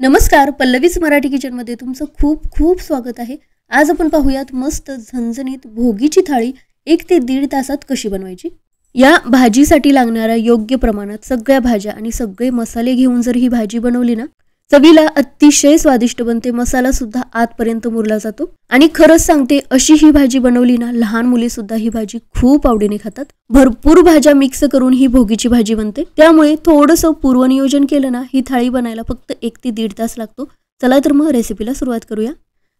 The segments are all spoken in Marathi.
नमस्कार, पल्लवीज मराठी किचनमध्ये तुमचं खूप खूप स्वागत आहे। आज आपण पाहूयात मस्त झणझणीत भोगीची थाळी 1 ते 1.5 तासात कशी बनवायची। या भाजीसाठी लागणाऱ्या योग्य प्रमाणात सगळ्या भाज्या आणि सगळे मसाले घेऊन जर ही भाजी बनवली ना, चवीला अतिशय स्वादिष्ट बनते। मसाला सुद्धा आतपर्यंत मुरला जातो आणि खरंच सांगते, अशी ही भाजी बनवली ना, लहान मुले सुद्धा ही भाजी खूप आवडीने खातात। भरपूर भाज्या मिक्स करून ही भोगीची भाजी बनते, त्यामुळे थोडंसं पूर्वनियोजन केलं ना, ही थाळी बनायला फक्त 1 ते 1.5 तास लागतो। चला तर मग रेसिपीला सुरुवात करूया।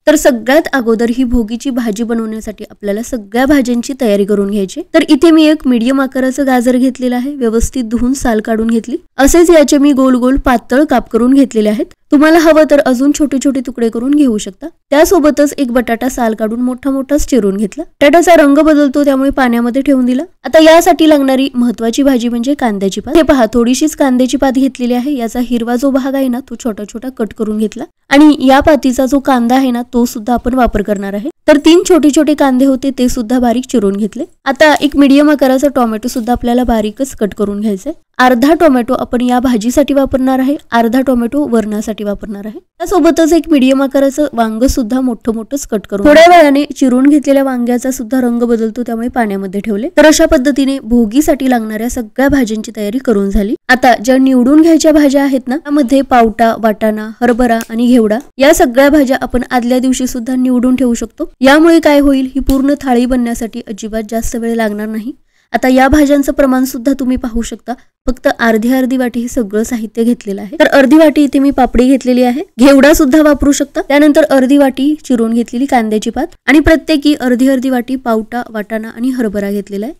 तर सगळ्यात अगोदर ही भोगीची भाजी बनवण्यासाठी आपल्याला सगळ्या भाज्यांची तयारी करून घ्यायची। तर इथे मी एक मीडियम आकाराचं गाजर घेतलेलं आहे, व्यवस्थित धुवून साल काढून घेतली। असेच याचे मी गोल गोल पातळ काप करून घेतलेले आहेत। तुम्हाला हवं तर अजून छोटे छोटे तुकडे करून घेऊ शकता। त्यासोबतच एक बटाटा साल काढून मोठा मोठाच चिरून घेतला। बटाट्याचा रंग बदलतो त्यामुळे पाण्यामध्ये ठेवून दिला। आता यासाठी लागणारी महत्त्वाची भाजी म्हणजे कांद्याची पात। हे पहा, थोडीशीच कांद्याची पात घेतलेली आहे। याचा हिरवा जो भाग आहे ना, तो छोटा छोटा कट करून घेतला आणि या पातीचा जो कांदा आहे ना, तो सुद्धा आपण वापर करणार आहे। तर 3 छोटे छोटे कांदे होते, ते सुद्धा बारीक चिरून घेतले। आता एक मीडियम आकाराचा टोमॅटो सुद्धा आपल्याला बारीकच कट करून घ्यायचा आहे। अर्धा टोमॅटो आपण या भाजीसाठी वापरणार आहे, अर्धा टोमॅटो वरणासाठी वापरणार आहे। त्यासोबतच एक मीडियम आकाराचं वांग सुद्धा मोठं मोठंच कट करून थोड्या वेळाने चिरून घेतलेल्या वांग्याचा सुद्धा रंग बदलतो, त्यामुळे पाण्यामध्ये ठेवले। तर अशा पद्धतीने भोगीसाठी लागणाऱ्या सगळ्या भाज्यांची तयारी करून झाली। आता ज्या निवडून घ्यायच्या भाज्या आहेत ना, त्यामध्ये पावटा, वाटाणा, हरभरा आणि घेवडा या सगळ्या भाज्या आपण आदल्या दिवशी सुद्धा निवडून ठेवू शकतो। यामुळे काय होईल, ही पूर्ण थाळी बनण्यासाठी अजिबात जास्त वेळ लागणार नाही। आता या भाज्यांचं प्रमाण सुद्धा तुम्ही पाहू शकता, फक्त अर्धी वाटी हे सगळं साहित्य घेतलेलं आहे। तर अर्धी वाटी इथे मी पापडी घेतलेली आहे, घेवडा सुद्धा वापरू शकता। त्यानंतर अर्धी वाटी चिरून घेतलेली कांद्याची पात आणि प्रत्येकी अर्धी वाटी पावटा, वाटाणा आणि हरभरा घेतलेला आहे।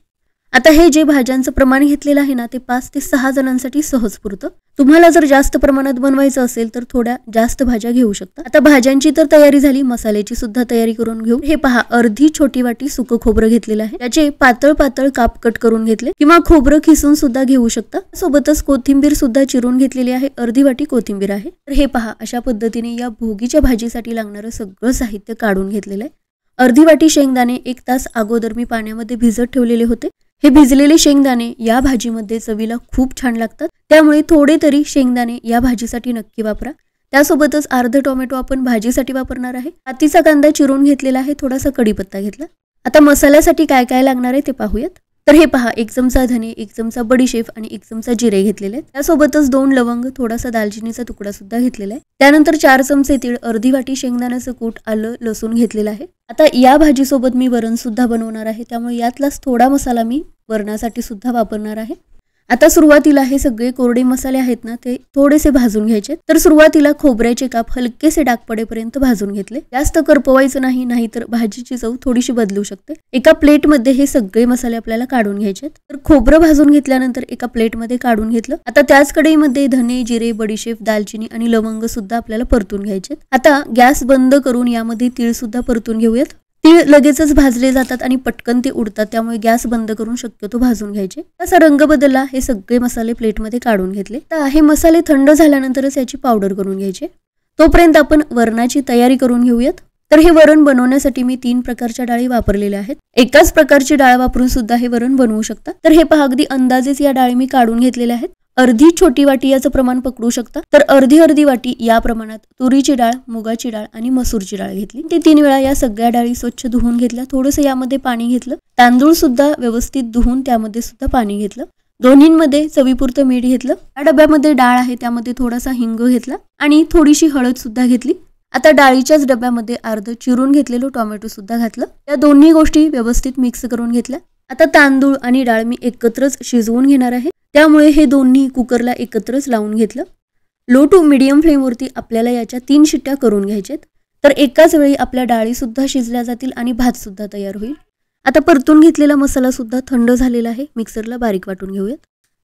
आता हे जे भाज्यांचं प्रमाण घेतलेलं आहे ना, ते 5 ते 6 जणांसाठी सहज पुरतं। तुम्हाला जर जास्त प्रमाणात बनवायचं असेल तर थोड्या जास्त भाज्या घेऊ शकता। आता भाज्यांची तर तयारी झाली, मसाल्याची सुद्धा तयारी करून घेऊ। हे पहा, अर्धी छोटी वाटी सुकं खोबरं घेतलेलं आहे। त्याचे पातळ पातळ काप कट करून घेतले किंवा खोबरं खिसून सुद्धा घेऊ शकता। सोबतच कोथिंबीर सुद्धा चिरून घेतलेली आहे, अर्धी वाटी कोथिंबीर आहे। तर हे पहा, अशा पद्धतीने या भोगीच्या भाजीसाठी लागणारं सगळं साहित्य काढून घेतलेलं आहे। अर्धी वाटी शेंगदाणे 1 तास अगोदर मी पाण्यामध्ये भिजत ठेवलेले होते। हे भिजलेले शेंगदाणे या भाजीमध्ये चवीला खूप छान लागतात, त्यामुळे थोडे तरी शेंगदाणे या भाजीसाठी नक्की वापरा। त्यासोबतच अर्धा टोमॅटो आपण भाजीसाठी वापरणार आहे। पातीचा कांदा चिरून घेतलेला आहे, थोडासा कढीपत्ता घेतला। आता मसाल्यासाठी काय काय लागणार आहे ते पाहूयात। तर हे पहा, 1 चमचा धने, 1 चमचा बडीशेप आणि 1 चमचा जिरे घेतलेले आहेत। त्यासोबतच 2 लवंग, थोडासा दालचिनीचा तुकडा सुद्धा घेतलेला आहे। त्यानंतर 4 चमचे तीळ, अर्धी वाटी शेंगदाण्याचं कूट, आलं लसूण घेतलेलं आहे। आता या भाजीसोबत मी वरण सुद्धा बनवणार आहे, त्यामुळे यातलाच थोडा मसाला मी वरणासाठी सुद्धा वापरणार आहे। आता सुरुवातीला हे सगळे कोरडे मसाले आहेत ना, ते थोडेसे भाजून घ्यायचे। तर सुरुवातीला खोबऱ्याचे काप हलकेसे डाग पडेपर्यंत भाजून घेतले, जास्त करपवायचं नाही, नाहीतर भाजीची चव थोडीशी बदलू शकते। एका प्लेटमध्ये हे सगळे मसाले आपल्याला काढून घ्यायचे। तर खोबरं भाजून घेतल्यानंतर एका प्लेटमध्ये काढून घेतलं। आता त्याच कढईमध्ये धने, जिरे, बडीशेप, दालचिनी आणि लवंग सुद्धा आपल्याला परतून घ्यायचे। आता गॅस बंद करून यामध्ये तीळ सुद्धा परतून घेऊयात। तीळ लगेचच भाजले जातात आणि पटकन ते उडतात, त्यामुळे गॅस बंद करून शक्यतो भाजून घ्यायचे। असा रंग बदलला, हे सगळे मसाले प्लेटमध्ये काढून घेतले। तर हे मसाले थंड झाल्यानंतरच याची पावडर करून घ्यायची। तोपर्यंत आपण वरणाची तयारी करून घेऊयात। तर हे वरण बनवण्यासाठी मी 3 प्रकारच्या डाळी वापरलेल्या आहेत। एकाच प्रकारची डाळ वापरून सुद्धा हे वरण बनवू शकता। तर हे पहा, अगदी अंदाजेच या डाळी मी काढून घेतलेल्या आहेत। अर्धी छोटी वाटी याचं प्रमाण पकडू शकता। तर अर्धी वाटी या प्रमाणात तुरीची डाळ, मुगाची डाळ आणि मसूरची डाळ घेतली। ते 3 वेळा या सगळ्या डाळी स्वच्छ धुवून घेतल्या। थोडंसं यामध्ये पाणी घेतलं। तांदूळ सुद्धा व्यवस्थित धुवून त्यामध्ये सुद्धा पाणी घेतलं। दोन्हींमध्ये चवीपुरतं मीठ घेतलं। या डब्यामध्ये डाळ आहे, त्यामध्ये थोडासा हिंग घेतला आणि थोडीशी हळद सुद्धा घेतली। आता डाळीच्याच डब्यामध्ये अर्ध चिरून घेतलेलं टोमॅटो सुद्धा घातलं। या दोन्ही गोष्टी व्यवस्थित मिक्स करून घेतल्या। आता तांदूळ आणि डाळ मी एकत्रच शिजवून घेणार आहे, त्यामुळे हे दोन्ही कुकरला एकत्रच लावून घेतलं। लो टू मीडियम फ्लेमवरती आपल्याला याच्या 3 शिट्ट्या करून घ्यायच्यात। तर एकाच वेळी आपल्या डाळी सुद्धा शिजल्या जातील आणि भात सुद्धा तयार होईल। आता परतून घेतलेला मसाला सुद्धा थंड झालेला आहे, मिक्सरला बारीक वाटून घेऊयात।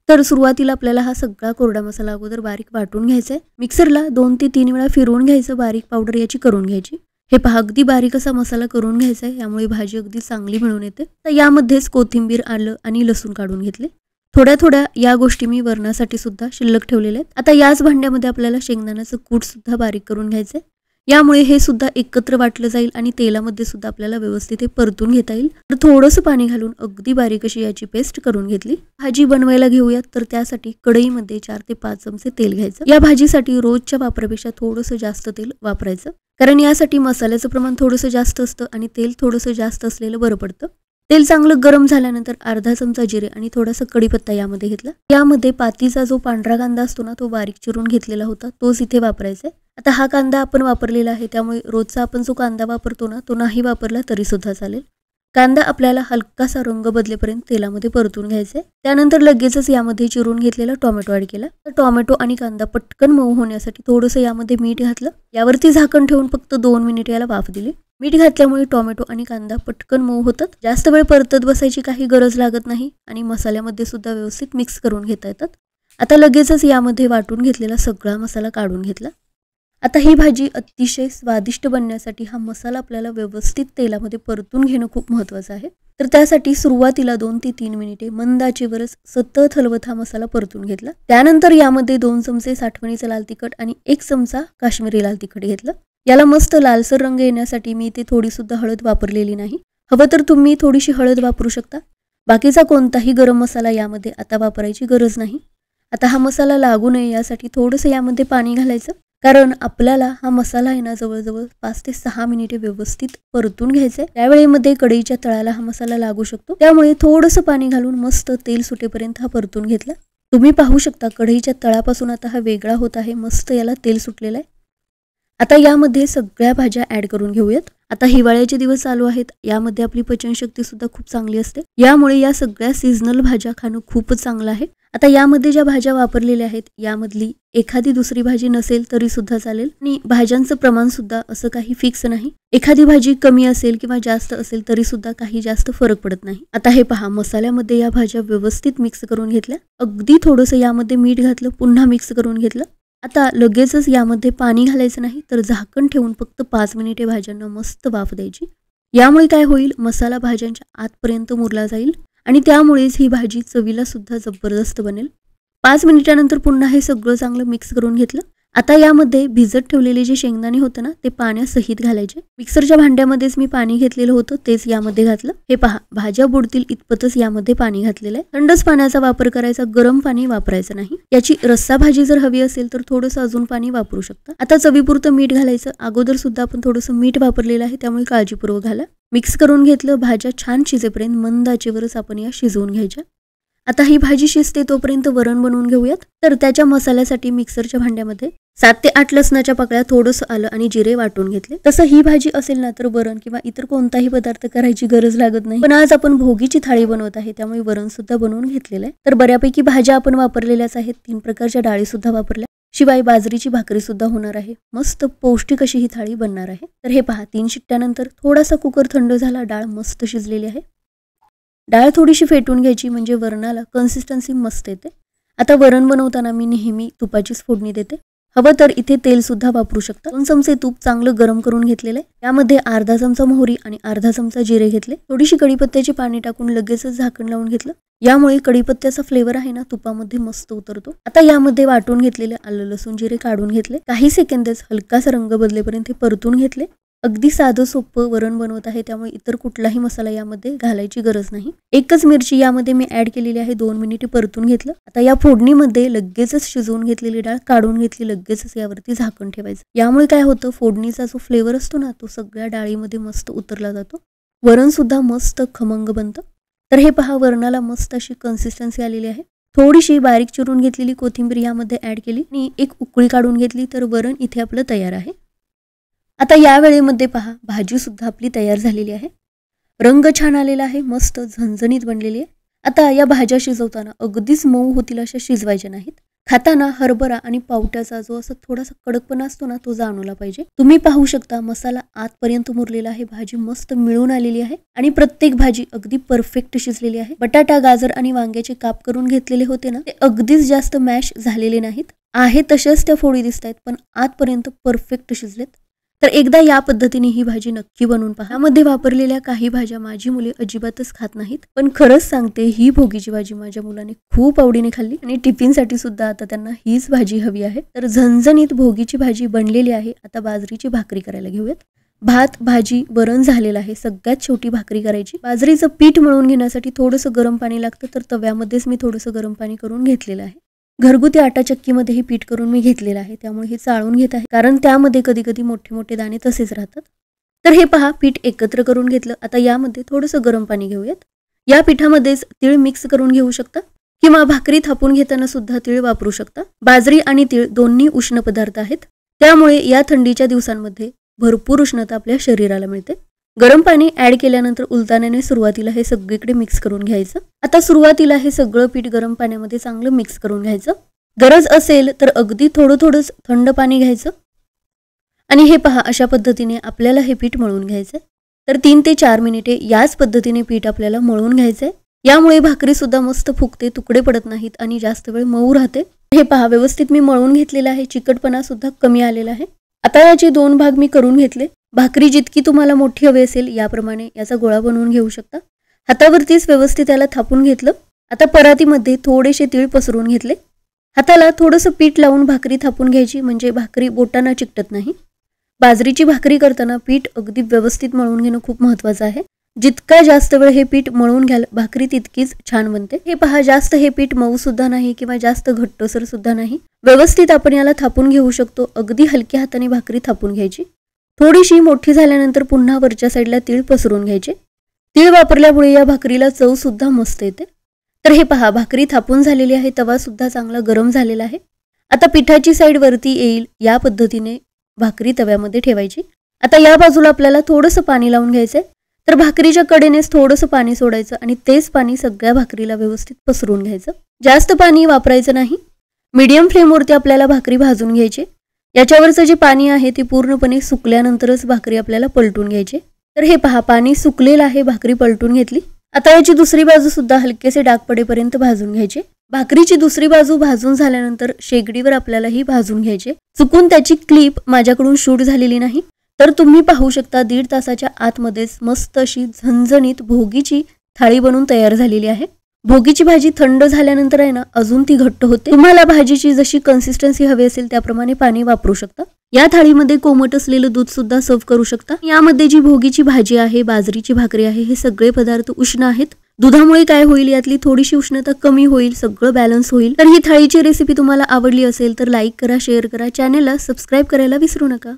तर सुरुवातीला आपल्याला हा सगळा कोरडा मसाला अगोदर बारीक वाटून घ्यायचा आहे। मिक्सरला 2 ते 3 वेळा फिरवून घ्यायचं, बारीक पावडर याची करून घ्यायची। हे पहा, अगदी बारीक असा मसाला करून घ्यायचा आहे, यामुळे भाजी अगदी चांगली मिळून येते। तर यामध्येच कोथिंबीर, आलं आणि लसूण काढून घेतले। थोड्या थोड्या या गोष्टी मी वरणासाठी सुद्धा शिल्लक ठेवलेल्या आहेत। आता याच भांड्यामध्ये आपल्याला शेंगदाण्याचं कूट सुद्धा बारीक करून घ्यायचंय। यामुळे हे सुद्धा एकत्र वाटलं जाईल आणि तेलामध्ये सुद्धा आपल्याला व्यवस्थित हे परतून घेता येईल. तर थोडंसं पाणी घालून अगदी बारीक अशी याची पेस्ट करून घेतली. भाजी बनवायला घेऊयात, तर त्यासाठी कढईमध्ये 4 ते 5 चमचे तेल घ्यायचं. या भाजीसाठी रोजच्या वापरापेक्षा थोडंसं जास्त तेल वापरायचं, कारण यासाठी मसाल्याचं प्रमाण थोडंसं जास्त असतं आणि तेल थोडंसं जास्त असलेलं बरं पडतं. तेल चांगलं गरम झाल्यानंतर अर्धा चमचा जिरे आणि थोडासा कढीपत्ता यामध्ये घेतला. यामध्ये पातीचा जो पांढरा कांदा असतो ना, तो बारीक चिरून घेतलेला होता, तोच इथे वापरायचा आहे. आता हा कांदा आपण वापरलेला आहे, त्यामुळे रोजचा आपण जो कांदा वापरतो ना, तो नाही वापरला तरी सुद्धा चालेल. कांदा आपल्याला हलकासा रंग बदलेपर्यंत तेलामध्ये परतून घ्यायचा आहे. त्यानंतर लगेचच यामध्ये चिरून घेतलेला टोमॅटो ॲड केला. तर टोमॅटो आणि कांदा पटकन मऊ होण्यासाठी थोडंसं यामध्ये मीठ घातलं. यावरती झाकण ठेवून फक्त 2 मिनिट याला वाफ दिली. मीठ घातल्यामुळे टोमॅटो आणि कांदा पटकन मऊ होतात. जास्त वेळ परतत बसायची काही गरज लागत नाही आणि मसाल्यामध्ये सुद्धा व्यवस्थित मिक्स करून घेता येतात. आता लगेचच यामध्ये वाटून घेतलेला सगळा मसाला काढून घेतला. आता ही भाजी अतिशय स्वादिष्ट बनण्यासाठी हा मसाला आपल्याला व्यवस्थित तेलामध्ये परतून घेणं खूप महत्त्वाचं आहे. तर त्यासाठी सुरुवातीला 2 ते 3 मिनिटे मंद आचेवरच सतत हलवत हा मसाला परतून घेतला. त्यानंतर यामध्ये 2 चमचे साठवणीचं लाल तिखट आणि 1 चमचा काश्मीरी लाल तिखट घेतलं. याला मस्त लालसर रंग येण्यासाठी मी इथे थोडी सुद्धा हळद वापरलेली नाही. हवं तर तुम्ही थोडीशी हळद वापरू शकता. बाकीचा कोणताही गरम मसाला यामध्ये आता वापरायची गरज नाही. आता हा मसाला लागू नये यासाठी थोडंसं यामध्ये पाणी घालायचं, कारण आपल्याला हा मसाला आहे ना जवळजवळ 5 ते 6 मिनिटे व्यवस्थित परतून घ्यायचंय. त्यावेळेमध्ये कढईच्या तळाला हा मसाला लागू शकतो, त्यामुळे थोडंसं पाणी घालून मस्त तेल सुटेपर्यंत हा परतून घेतला. तुम्ही पाहू शकता कढईच्या तळापासून आता हा वेगळा होत आहे, मस्त याला तेल सुटलेलं आहे. आता यामध्ये सगळ्या भाज्या ॲड करून घेऊयात. आता हिवाळ्याचे दिवस चालू आहेत, यामध्ये आपली पचनशक्ती सुद्धा खूप चांगली असते, यामुळे या सगळ्या सीझनल भाज्या खाणं खूपच चांगलं आहे. आता यामध्ये ज्या भाज्या वापरलेल्या आहेत यामधली एखादी दुसरी भाजी नसेल तरी सुद्धा चालेल आणि भाज्यांचं प्रमाण सुद्धा असं काही फिक्स नाही. एखादी भाजी कमी असेल किंवा जास्त असेल तरी सुद्धा काही जास्त फरक पडत नाही. आता हे पहा, मसाल्यामध्ये या भाज्या व्यवस्थित मिक्स करून घेतल्या. अगदी थोडंसं यामध्ये मीठ घातलं, पुन्हा मिक्स करून घेतलं. आता लगेचच यामध्ये पाणी घालायचं नाही, तर झाकण ठेवून फक्त 5 मिनिटे भाज्यांना मस्त वाफ द्यायची. यामुळे काय होईल, मसाला भाज्यांच्या आतपर्यंत मुरला जाईल आणि त्यामुळेच ही भाजी चवीला सुद्धा जबरदस्त बनेल. 5 मिनिटानंतर पुन्हा हे सगळं चांगलं मिक्स करून घेतलं. आता यामध्ये भिजत ठेवलेले जे शेंगदाणे होतं ना, ते पाण्यासहित घालायचे. मिक्सरच्या भांड्यामध्येच मी पाणी घेतलेलं होतं, तेच यामध्ये घातलं. हे पहा, भाज्या बुडतील इतपतच यामध्ये पाणी घातलेलं आहे. थंडच पाण्याचा वापर करायचा, गरम पाणी वापरायचं नाही. याची रस्सा भाजी जर हवी असेल तर थोडंसं अजून पाणी वापरू शकता. आता चवीपुरतं मीठ घालायचं. अगोदर सुद्धा आपण थोडंसं मीठ वापरलेलं आहे, त्यामुळे काळजीपूर्वक घाला. मिक्स करून घेतलं. भाज्या छान शिजेपर्यंत मंद आचेवरच आपण या शिजवून घ्यायच्या. आता ही भाजी शिजते तोपर्यंत वरण बनवून घेऊयात. तर त्याच्या मसाल्यासाठी मिक्सरच्या भांड्यामध्ये 7 ते 8 लसणाच्या पाकळ्या, थोडंसं आलं आणि जिरे वाटून घेतले. तसं ही भाजी असेल ना तर वरण किंवा इतर कोणताही पदार्थ करायची गरज लागत नाही, पण आज आपण भोगीची थाळी बनवत आहे त्यामुळे वरण सुद्धा बनवून घेतलेलं आहे. तर बऱ्यापैकी भाज्या आपण वापरलेल्याच आहेत. 3 प्रकारच्या डाळी सुद्धा वापरल्या, शिवाय बाजरीची भाकरी सुद्धा होणार आहे. मस्त पौष्टिक अशी ही थाळी बनणार आहे. तर हे पहा, 3 शिट्ट्यानंतर थोडासा कुकर थंड झाला, डाळ मस्त शिजलेली आहे. डाळ थोडीशी फेटून घ्यायची म्हणजे वरणाला कन्सिस्टन्सी मस्त येते. आता वरण बनवताना मी नेहमी तुपाचीच फोडणी देते. हवं तर इथे तेल सुद्धा वापरू शकता. 2 चमचे तूप चांगलं गरम करून घेतलेलं आहे. त्यामध्ये अर्धा चमचा मोहरी आणि अर्धा चमचा जिरे घेतले. थोडीशी कढीपत्त्याची पाणी टाकून लगेचच झाकण लावून घेतलं. यामुळे कढीपत्त्याचा फ्लेवर आहे ना तुपामध्ये मस्त उतरतो. आता यामध्ये वाटून घेतलेले आलं लसूण जिरे काढून घेतले. काही सेकंदच हलकासा रंग बदलेपर्यंत हे परतून घेतले. अगदी साधं सोपं वरण बनवत आहे, त्यामुळे इतर कुठलाही मसाला यामध्ये घालायची गरज नाही. एकच मिरची यामध्ये मी ऍड केलेली आहे. 2 मिनिटे परतून घेतलं. आता या फोडणीमध्ये लगेचच शिजवून घेतलेली डाळ काढून घेतली. लगेचच यावरती झाकण ठेवायचं. यामुळे काय होतं, फोडणीचा जो फ्लेवर असतो ना तो सगळ्या डाळीमध्ये मस्त उतरला जातो. वरण सुद्धा मस्त खमंग बनतं. तर हे पहा, वरणाला मस्त अशी कन्सिस्टन्सी आलेली आहे. थोडीशी बारीक चिरून घेतलेली कोथिंबीर यामध्ये ऍड केली आणि एक उकळी काढून घेतली, तर वरण इथे आपलं तयार आहे. आता या वेळेमध्ये पहा, भाजी सुद्धा आपली तयार झालेली आहे. रंग छान आलेला आहे, मस्त झणझणीत बनलेली आहे. आता या भाज्या शिजवताना अगदीच मऊ होतील अशा शिजवायच्या नाहीत. खाताना हरभरा आणि पावट्याचा जो असा थोडासा कडकपणा असतो ना तो जाणवला पाहिजे. तुम्ही पाहू शकता मसाला आतपर्यंत मुरलेला आहे, भाजी मस्त मिळून आलेली आहे आणि प्रत्येक भाजी अगदी परफेक्ट शिजलेली आहे. बटाटा, गाजर आणि वांग्याचे काप करून घेतलेले होते ना, ते अगदीच जास्त मॅश झालेले नाहीत. आहे तसेच त्या फोडी दिसत आहेत, पण आतपर्यंत परफेक्ट शिजलेत. तर एकदा या पद्धतीने ही भाजी नक्की बनवून पहा। यामध्ये वापरलेल्या काही भाज्या माझी मुले अजिबातच खात नाहीत, पण खरंच सांगते ही भोगीची भाजी माझ्या मुलाने खूप आवडीने खाल्ली आणि टिफिनसाठी सुद्धा आता त्यांना हीच भाजी हवी आहे। तर झणझणीत भोगीची भाजी बनलेली आहे। आता बाजरीची भाकरी करायला घेऊयात। भात, भाजी, वरण झालेलं आहे। सगळ्यात शेवटी भाकरी करायची। बाजरीचं पीठ मळून घेण्यासाठी थोडंसं गरम पाणी लागतं, तर तव्यामध्येच मी थोडंसं गरम पाणी करून घेतलेलं आहे। घरगुती आटा चक्कीमध्ये हे पीठ करून मी घेतलेलं आहे, त्यामुळे हे चाळून घेत आहे, कारण त्यामध्ये कधी कधी मोठे मोठे दाणे तसेच राहतात। तर हे पहा, पीठ एकत्र करून घेतलं। आता यामध्ये थोडंसं गरम पाणी घेऊयात। या पिठामध्येच तीळ मिक्स करून घेऊ शकता किंवा भाकरी थापून घेताना सुद्धा तीळ वापरू शकता। बाजरी आणि तीळ दोन्ही उष्ण पदार्थ आहेत, त्यामुळे या थंडीच्या दिवसांमध्ये भरपूर उष्णता आपल्या शरीराला मिळते। गरम पाणी ऍड केल्यानंतर उलताण्याने सुरुवातीला हे सगळीकडे मिक्स करून घ्यायचं। आता सुरुवातीला हे सगळं पीठ गरम पाण्यामध्ये चांगलं मिक्स करून घ्यायचं। गरज असेल तर अगदी थोडंच थंड पाणी घ्यायचं आणि हे पहा, अशा पद्धतीने आपल्याला हे पीठ मळून घ्यायचंय। तर 3 ते 4 मिनिटे याच पद्धतीने पीठ आपल्याला मळून घ्यायचंय। यामुळे भाकरी सुद्धा मस्त फुगते, तुकडे पडत नाहीत आणि जास्त वेळ मऊ राहते। हे पहा, व्यवस्थित मी मळून घेतलेलं आहे। चिकटपणा सुद्धा कमी आलेला आहे। आता याचे 2 भाग मी करून घेतले। भाकरी जितकी तुम्हाला मोठी हवी असेल याप्रमाणे याचा गोळा बनवून घेऊ शकता। हातावरतीच व्यवस्थित याला थापून घेतलं। आता परातीमध्ये थोडेसे तीळ पसरून घेतले। हाताला थोडंसं पीठ लावून भाकरी थापून घ्यायची, म्हणजे भाकरी बोटांना चिकटत नाही। बाजरीची भाकरी करताना पीठ अगदी व्यवस्थित मळून घेणं खूप महत्त्वाचं आहे। जितका जास्त वेळ हे पीठ मळून घ्याल भाकरी तितकीच छान बनते। हे पहा, जास्त हे पीठ मऊ सुद्धा नाही किंवा जास्त घट्टसर सुद्धा नाही। व्यवस्थित आपण याला थापून घेऊ शकतो। अगदी हलक्या हाताने भाकरी थापून घ्यायची। थोडीशी मोठी झाल्यानंतर पुन्हा वरच्या साईडला तीळ पसरून घ्यायचे। तीळ वापरल्यामुळे या भाकरीला चव सुद्धा मस्त येते। तर हे पहा, भाकरी थापून झालेली आहे। तवा सुद्धा चांगला गरम झालेला आहे। आता पिठाची साईड वरती येईल या पद्धतीने भाकरी तव्यामध्ये ठेवायची। आता या बाजूला आपल्याला थोडंसं पाणी लावून घ्यायचंय। तर भाकरीच्या कडेनेच थोडंसं पाणी सोडायचं आणि तेच पाणी सगळ्या भाकरीला व्यवस्थित पसरून घ्यायचं। जास्त पाणी वापरायचं नाही। मीडियम फ्लेमवरती आपल्याला भाकरी भाजून घ्यायची। याच्यावरचं जे पाणी आहे ते पूर्णपणे सुकल्यानंतरच भाकरी आपल्याला पलटून घ्यायची। तर हे पहा, पाणी सुकलेलं आहे, भाकरी पलटून घेतली। आता याची दुसरी बाजू सुद्धा हलकेसे डाग पडेपर्यंत भाजून घ्यायचे। भाकरीची दुसरी बाजू भाजून झाल्यानंतर शेगडीवर आपल्याला ही भाजून घ्यायचे। चुकून त्याची क्लिप माझ्याकडून शूट झालेली नाही, तर तुम्ही पाहू शकता 1.5 तासाच्या आतमध्येच मस्त अशी झणझणीत भोगीची थाळी बनून तयार झालेली आहे। भोगीची भाजी थंड झाल्यानंतर आहे ना, अजून ती घट्ट होते। तुम्हाला भाजीची जशी कन्सिस्टन्सी हवी असेल त्याप्रमाणे पाणी वापरू शकता। या थाळीमध्ये कोमट असलेलं दूध सुद्धा सर्व करू शकता। यामध्ये जी भोगीची भाजी आहे, बाजरीची भाकरी आहे, हे सगळे पदार्थ उष्ण आहेत। दुधामुळे काय होईल, यातली थोडीशी उष्णता कमी होईल, सगळं बॅलन्स होईल। तर ही थाळीची रेसिपी तुम्हाला आवडली असेल तर लाईक करा, शेअर करा, चॅनलला सबस्क्राईब करायला विसरू नका।